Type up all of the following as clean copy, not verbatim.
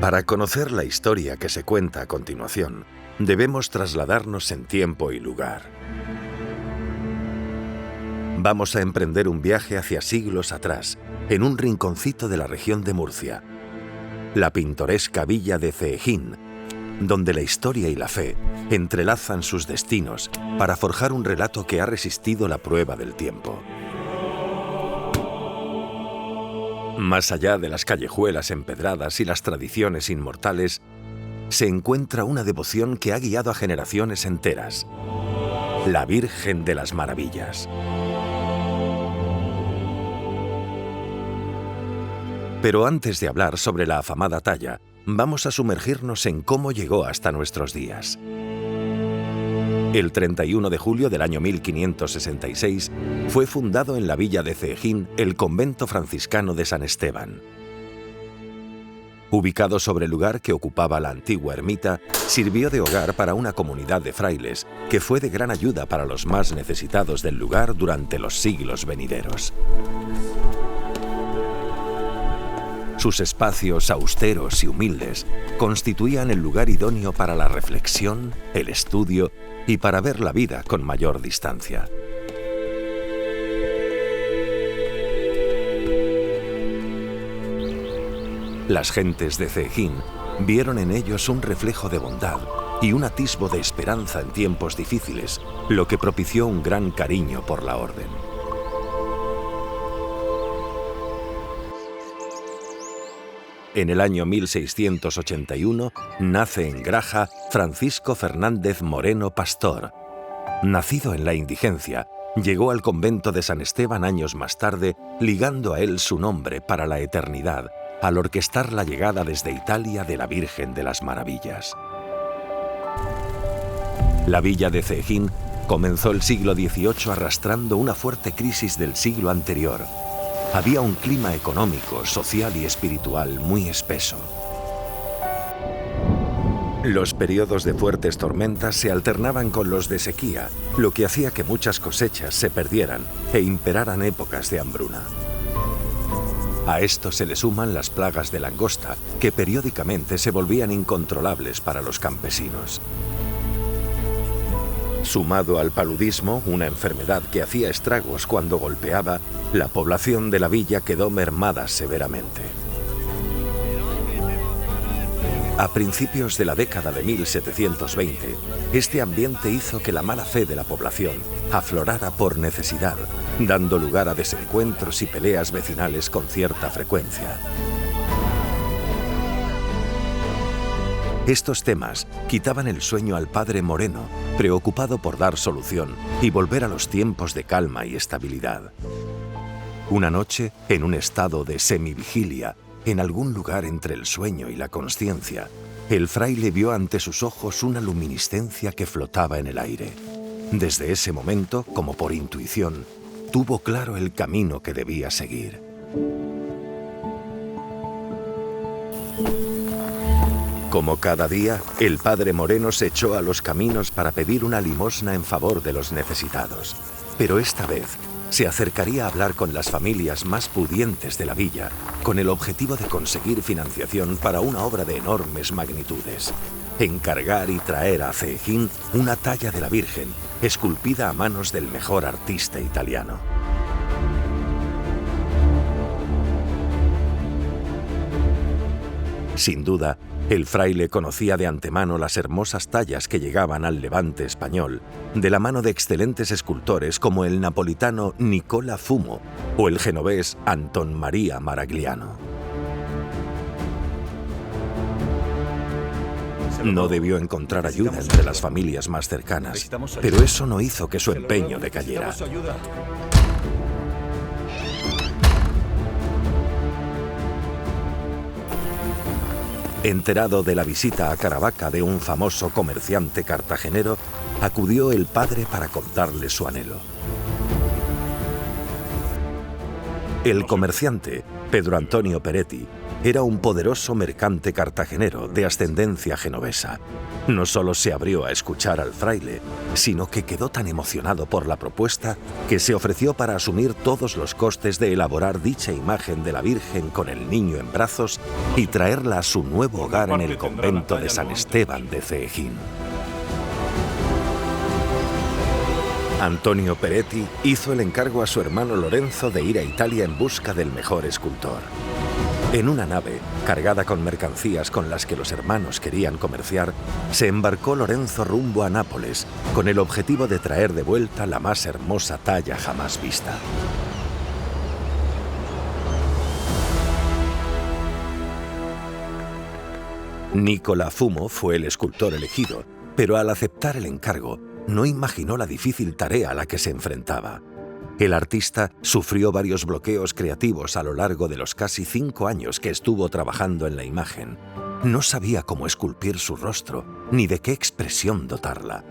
Para conocer la historia que se cuenta a continuación, debemos trasladarnos en tiempo y lugar. Vamos a emprender un viaje hacia siglos atrás, en un rinconcito de la región de Murcia, la pintoresca villa de Ceejín, donde la historia y la fe entrelazan sus destinos para forjar un relato que ha resistido la prueba del tiempo. Más allá de las callejuelas empedradas y las tradiciones inmortales, se encuentra una devoción que ha guiado a generaciones enteras: la Virgen de las Maravillas. Pero antes de hablar sobre la afamada talla, vamos a sumergirnos en cómo llegó hasta nuestros días. El 31 de julio del año 1566 fue fundado en la villa de Ceejín el convento franciscano de San Esteban. Ubicado sobre el lugar que ocupaba la antigua ermita, sirvió de hogar para una comunidad de frailes que fue de gran ayuda para los más necesitados del lugar durante los siglos venideros. Sus espacios austeros y humildes constituían el lugar idóneo para la reflexión, el estudio y para ver la vida con mayor distancia. Las gentes de Ceejín vieron en ellos un reflejo de bondad y un atisbo de esperanza en tiempos difíciles, lo que propició un gran cariño por la orden. En el año 1681 nace en Graja Francisco Fernández Moreno Pastor. Nacido en la indigencia, llegó al convento de San Esteban años más tarde, ligando a él su nombre para la eternidad, al orquestar la llegada desde Italia de la Virgen de las Maravillas. La villa de Ceejín comenzó el siglo XVIII arrastrando una fuerte crisis del siglo anterior. Había un clima económico, social y espiritual muy espeso. Los periodos de fuertes tormentas se alternaban con los de sequía, lo que hacía que muchas cosechas se perdieran e imperaran épocas de hambruna. A esto se le suman las plagas de langosta, que periódicamente se volvían incontrolables para los campesinos. Sumado al paludismo, una enfermedad que hacía estragos cuando golpeaba, la población de la villa quedó mermada severamente. A principios de la década de 1720, este ambiente hizo que la mala fe de la población aflorara por necesidad, dando lugar a desencuentros y peleas vecinales con cierta frecuencia. Estos temas quitaban el sueño al padre Moreno, preocupado por dar solución y volver a los tiempos de calma y estabilidad. Una noche, en un estado de semivigilia, en algún lugar entre el sueño y la consciencia, el fraile vio ante sus ojos una luminiscencia que flotaba en el aire. Desde ese momento, como por intuición, tuvo claro el camino que debía seguir. Como cada día, el padre Moreno se echó a los caminos para pedir una limosna en favor de los necesitados. Pero esta vez se acercaría a hablar con las familias más pudientes de la villa, con el objetivo de conseguir financiación para una obra de enormes magnitudes: encargar y traer a Ceejín una talla de la Virgen, esculpida a manos del mejor artista italiano. Sin duda, el fraile conocía de antemano las hermosas tallas que llegaban al Levante español, de la mano de excelentes escultores como el napolitano Nicola Fumo o el genovés Anton Maria Maragliano. No debió encontrar ayuda entre las familias más cercanas, pero eso no hizo que su empeño decayera. Enterado de la visita a Caravaca de un famoso comerciante cartagenero, acudió el padre para contarle su anhelo. El comerciante, Pedro Antonio Peretti, era un poderoso mercante cartagenero de ascendencia genovesa. No solo se abrió a escuchar al fraile, sino que quedó tan emocionado por la propuesta que se ofreció para asumir todos los costes de elaborar dicha imagen de la Virgen con el niño en brazos y traerla a su nuevo hogar en el convento de San Esteban de Ceejín. Antonio Peretti hizo el encargo a su hermano Lorenzo de ir a Italia en busca del mejor escultor. En una nave, cargada con mercancías con las que los hermanos querían comerciar, se embarcó Lorenzo rumbo a Nápoles, con el objetivo de traer de vuelta la más hermosa talla jamás vista. Nicola Fumo fue el escultor elegido, pero al aceptar el encargo, no imaginó la difícil tarea a la que se enfrentaba. El artista sufrió varios bloqueos creativos a lo largo de los casi 5 años que estuvo trabajando en la imagen. No sabía cómo esculpir su rostro, ni de qué expresión dotarla.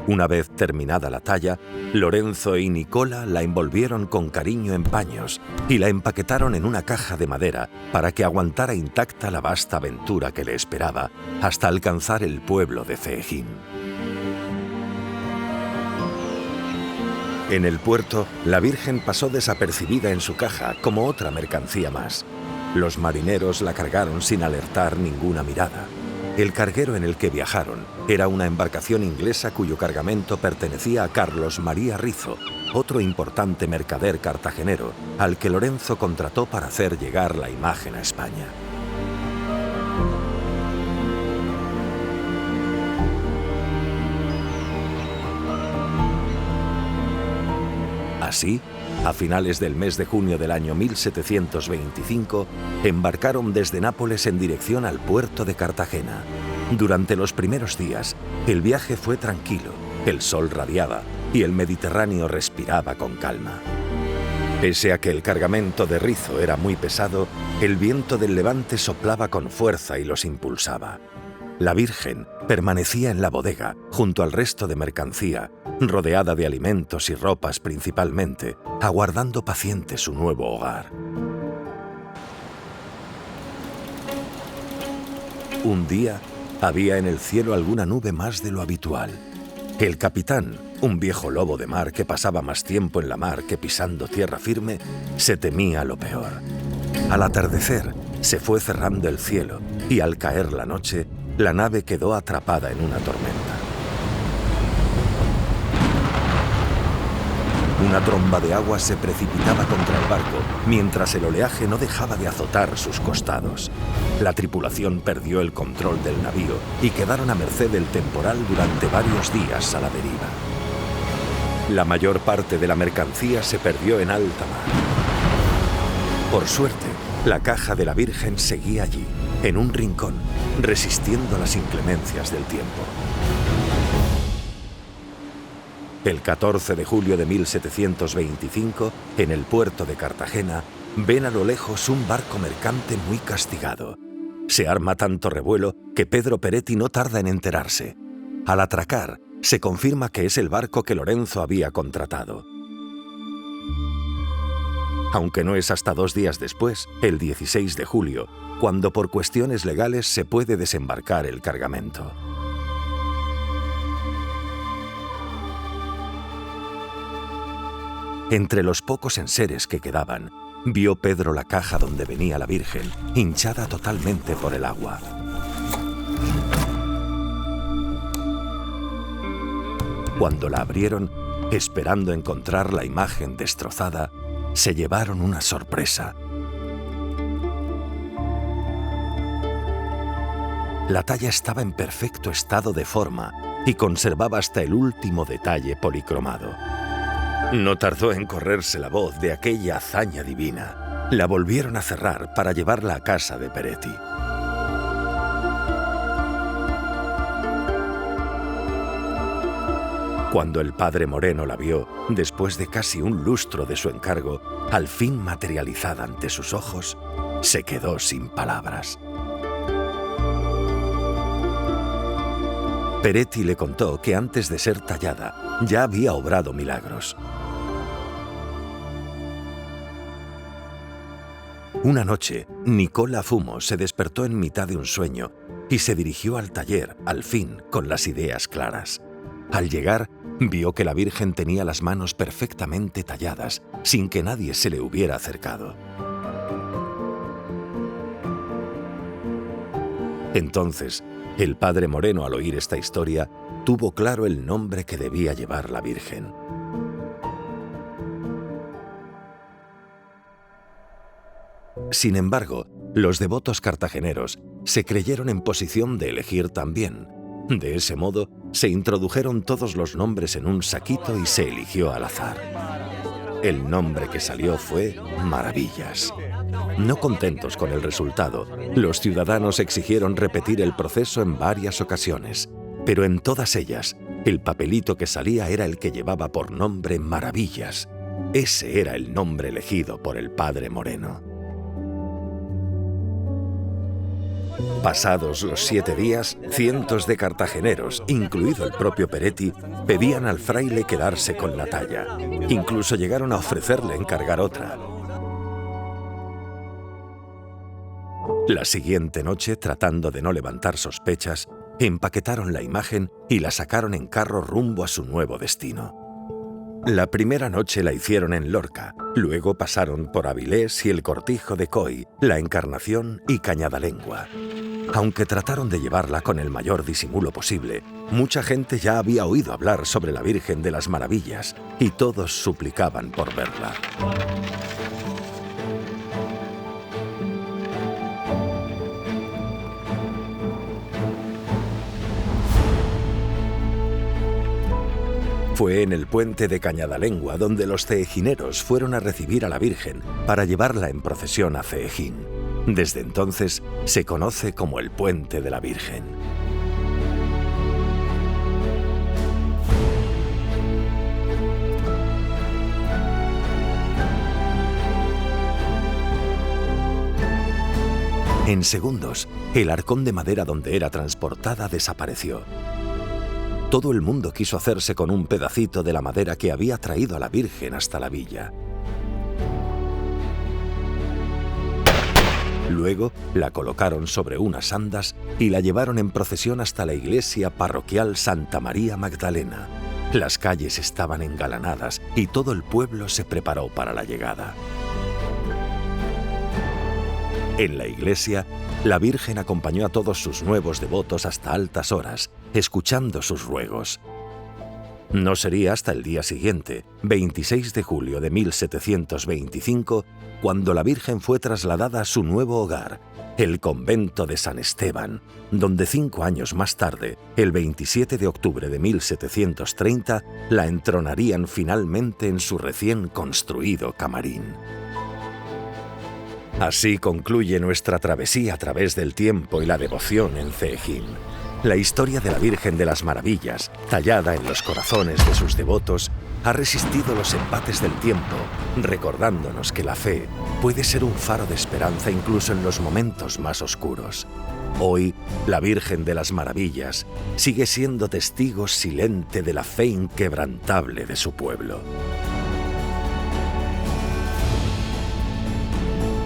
Una vez terminada la talla, Lorenzo y Nicola la envolvieron con cariño en paños y la empaquetaron en una caja de madera para que aguantara intacta la vasta aventura que le esperaba hasta alcanzar el pueblo de Ceejín. En el puerto, la Virgen pasó desapercibida en su caja como otra mercancía más. Los marineros la cargaron sin alertar ninguna mirada. El carguero en el que viajaron era una embarcación inglesa cuyo cargamento pertenecía a Carlos María Rizo, otro importante mercader cartagenero, al que Lorenzo contrató para hacer llegar la imagen a España. Así, a finales del mes de junio del año 1725, embarcaron desde Nápoles en dirección al puerto de Cartagena. Durante los primeros días, el viaje fue tranquilo, el sol radiaba y el Mediterráneo respiraba con calma. Pese a que el cargamento de Rizo era muy pesado, el viento del levante soplaba con fuerza y los impulsaba. La Virgen permanecía en la bodega, junto al resto de mercancía, rodeada de alimentos y ropas principalmente, aguardando paciente su nuevo hogar. Un día, había en el cielo alguna nube más de lo habitual. El capitán, un viejo lobo de mar que pasaba más tiempo en la mar que pisando tierra firme, se temía lo peor. Al atardecer, se fue cerrando el cielo y al caer la noche, la nave quedó atrapada en una tormenta. Una tromba de agua se precipitaba contra el barco, mientras el oleaje no dejaba de azotar sus costados. La tripulación perdió el control del navío y quedaron a merced del temporal durante varios días a la deriva. La mayor parte de la mercancía se perdió en alta mar. Por suerte, la caja de la Virgen seguía allí, en un rincón, resistiendo las inclemencias del tiempo. El 14 de julio de 1725, en el puerto de Cartagena, ven a lo lejos un barco mercante muy castigado. Se arma tanto revuelo que Pedro Peretti no tarda en enterarse. Al atracar, se confirma que es el barco que Lorenzo había contratado. Aunque no es hasta 2 días después, el 16 de julio, cuando por cuestiones legales se puede desembarcar el cargamento. Entre los pocos enseres que quedaban, vio Pedro la caja donde venía la Virgen, hinchada totalmente por el agua. Cuando la abrieron, esperando encontrar la imagen destrozada, se llevaron una sorpresa. La talla estaba en perfecto estado de forma y conservaba hasta el último detalle policromado. No tardó en correrse la voz de aquella hazaña divina. La volvieron a cerrar para llevarla a casa de Peretti. Cuando el padre Moreno la vio, después de casi un lustro de su encargo, al fin materializada ante sus ojos, se quedó sin palabras. Peretti le contó que antes de ser tallada ya había obrado milagros. Una noche, Nicola Fumo se despertó en mitad de un sueño y se dirigió al taller, al fin, con las ideas claras. Al llegar, vio que la Virgen tenía las manos perfectamente talladas, sin que nadie se le hubiera acercado. Entonces, el padre Moreno, al oír esta historia, tuvo claro el nombre que debía llevar la Virgen. Sin embargo, los devotos cartageneros se creyeron en posición de elegir también. De ese modo, se introdujeron todos los nombres en un saquito y se eligió al azar. El nombre que salió fue Maravillas. No contentos con el resultado, los ciudadanos exigieron repetir el proceso en varias ocasiones, pero en todas ellas, el papelito que salía era el que llevaba por nombre Maravillas. Ese era el nombre elegido por el padre Moreno. Pasados los 7 días, cientos de cartageneros, incluido el propio Peretti, pedían al fraile quedarse con la talla. Incluso llegaron a ofrecerle encargar otra. La siguiente noche, tratando de no levantar sospechas, empaquetaron la imagen y la sacaron en carro rumbo a su nuevo destino. La primera noche la hicieron en Lorca, luego pasaron por Avilés y el Cortijo de Coy, la Encarnación y Cañadalengua. Aunque trataron de llevarla con el mayor disimulo posible, mucha gente ya había oído hablar sobre la Virgen de las Maravillas y todos suplicaban por verla. Fue en el puente de Cañadalengua donde los ceejineros fueron a recibir a la Virgen para llevarla en procesión a Ceejín. Desde entonces se conoce como el Puente de la Virgen. En segundos, el arcón de madera donde era transportada desapareció. Todo el mundo quiso hacerse con un pedacito de la madera que había traído a la Virgen hasta la villa. Luego la colocaron sobre unas andas y la llevaron en procesión hasta la iglesia parroquial Santa María Magdalena. Las calles estaban engalanadas y todo el pueblo se preparó para la llegada. En la iglesia, la Virgen acompañó a todos sus nuevos devotos hasta altas horas, escuchando sus ruegos. No sería hasta el día siguiente, 26 de julio de 1725, cuando la Virgen fue trasladada a su nuevo hogar, el convento de San Esteban, donde 5 años más tarde, el 27 de octubre de 1730, la entronarían finalmente en su recién construido camarín. Así concluye nuestra travesía a través del tiempo y la devoción en Ceejín. La historia de la Virgen de las Maravillas, tallada en los corazones de sus devotos, ha resistido los embates del tiempo, recordándonos que la fe puede ser un faro de esperanza incluso en los momentos más oscuros. Hoy, la Virgen de las Maravillas sigue siendo testigo silente de la fe inquebrantable de su pueblo.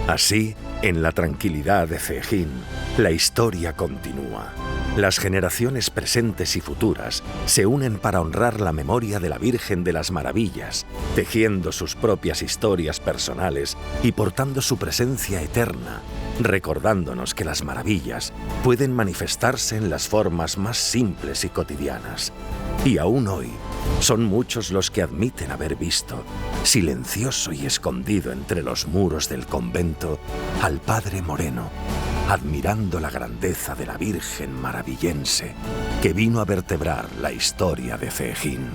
Así, en la tranquilidad de Ceejín, la historia continúa. Las generaciones presentes y futuras se unen para honrar la memoria de la Virgen de las Maravillas, tejiendo sus propias historias personales y portando su presencia eterna, recordándonos que las maravillas pueden manifestarse en las formas más simples y cotidianas. Y aún hoy, son muchos los que admiten haber visto, silencioso y escondido entre los muros del convento, al padre Moreno, admirando la grandeza de la Virgen maravillense que vino a vertebrar la historia de Ceejín.